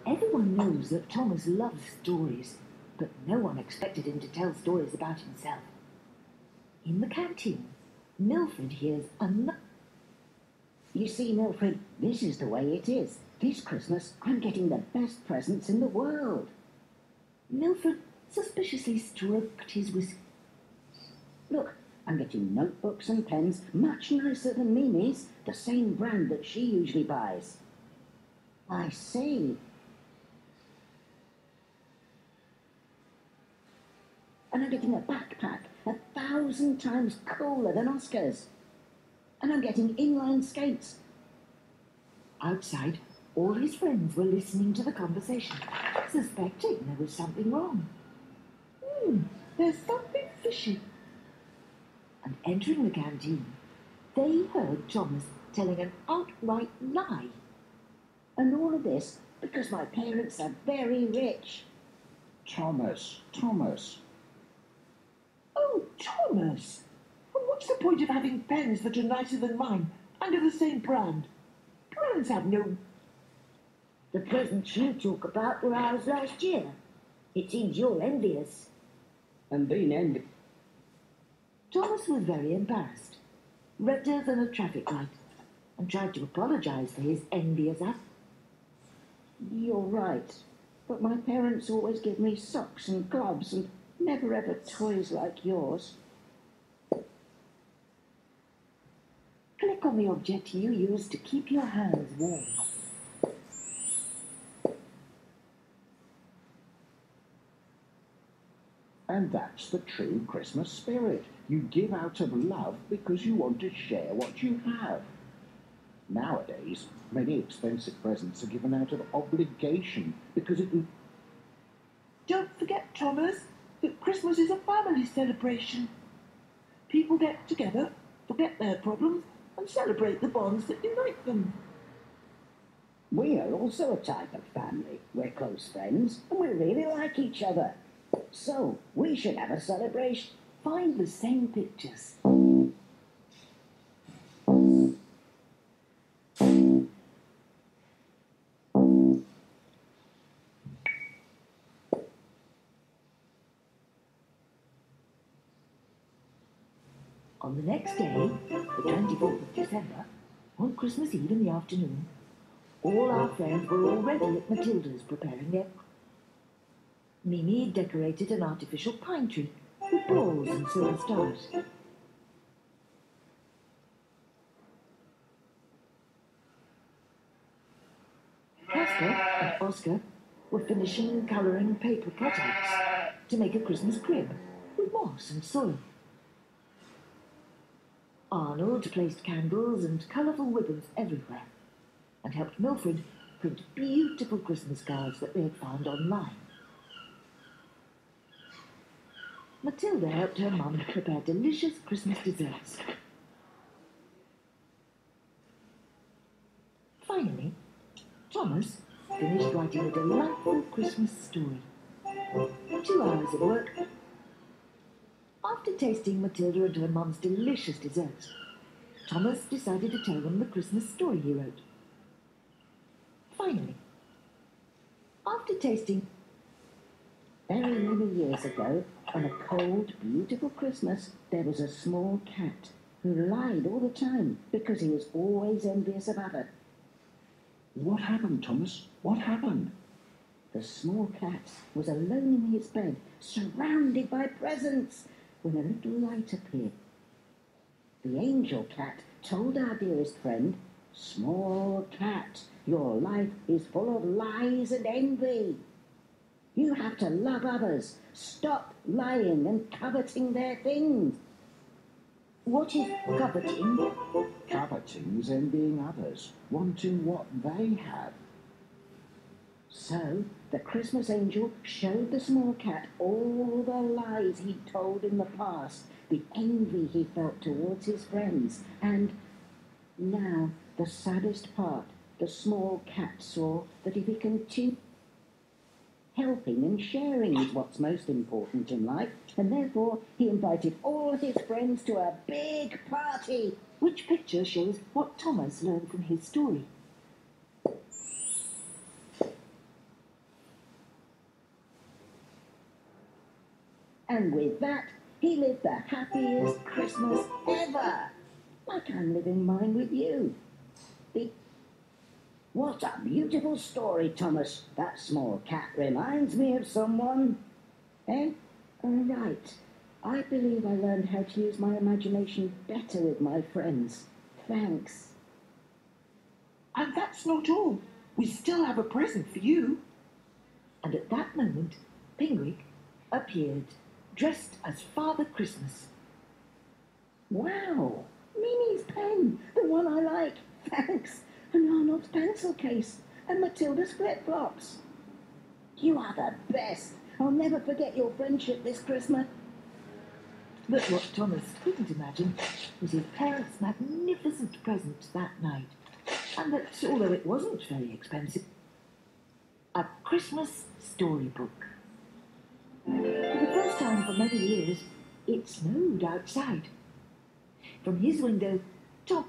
Everyone knows that Thomas loves stories, but no one expected him to tell stories about himself. In the canteen, Milfred hears You see, Milfred, this is the way it is. This Christmas, I'm getting the best presents in the world. Milfred suspiciously stroked his whisker. Look, I'm getting notebooks and pens much nicer than Mimi's, the same brand that she usually buys. I see. And I'm getting a backpack 1,000 times cooler than Oscar's. And I'm getting inline skates. Outside, all his friends were listening to the conversation, suspecting there was something wrong. There's something fishy. And entering the canteen, they heard Thomas telling an outright lie. And all of this because my parents are very rich. Thomas. Oh, Thomas! Well, what's the point of having pens that are nicer than mine, under the same brand? Brands have no... The presents you talk about were ours last year. It seems you're envious. And being envious. Thomas was very embarrassed, redder than a traffic light, and tried to apologize for his envious act. You're right, but my parents always give me socks and gloves and never ever toys like yours. Click on the object you use to keep your hands warm. And that's the true Christmas spirit. You give out of love because you want to share what you have. Nowadays, many expensive presents are given out of obligation because it... Don't forget, Thomas, that Christmas is a family celebration. People get together, forget their problems, and celebrate the bonds that unite them. We are also a type of family. We're close friends, and we really like each other. So, we should have a celebration. Find the same pictures. On the next day, the 24th of December, on Christmas Eve in the afternoon, all our friends were already at Matilda's preparing their... Mimi decorated an artificial pine tree with balls and silver stars. Casper and Oscar were finishing colouring paper cutouts to make a Christmas crib with moss and soil. Arnold placed candles and colourful ribbons everywhere and helped Milfred print beautiful Christmas cards that they had found online. Matilda helped her mum prepare delicious Christmas desserts. Finally, Thomas finished writing a delightful Christmas story. 2 hours of work. After tasting Matilda and her mum's delicious desserts, Thomas decided to tell them the Christmas story he wrote. Finally, after tasting... Very many years ago, on a cold, beautiful Christmas, there was a small cat who lied all the time because he was always envious of others. What happened, Thomas? What happened? The small cat was alone in his bed, surrounded by presents, when a little light appeared. The angel cat told our dearest friend, "Small cat, your life is full of lies and envy. You have to love others. Stop lying and coveting their things." What is coveting? Coveting is envying others, wanting what they have. So the Christmas angel showed the small cat all the lies he'd told in the past, the envy he felt towards his friends, and now the saddest part, the small cat saw that if he continued, helping and sharing is what's most important in life, and therefore he invited all his friends to a big party. Which picture shows what Thomas learned from his story. And with that, he lived the happiest Christmas ever. Like I'm living mine with you. What a beautiful story, Thomas. That small cat reminds me of someone. Eh? Right. I believe I learned how to use my imagination better with my friends. Thanks. And that's not all. We still have a present for you. And at that moment, Pingwig appeared, dressed as Father Christmas. Wow! Mimi's pen, the one I like. Thanks. And Arnold's pencil case. And Matilda's flip-flops. You are the best. I'll never forget your friendship this Christmas. But what Thomas couldn't imagine was his parents' magnificent present that night, and that, although it wasn't very expensive, a Christmas storybook. For the first time for many years, it snowed outside. From his window, Tom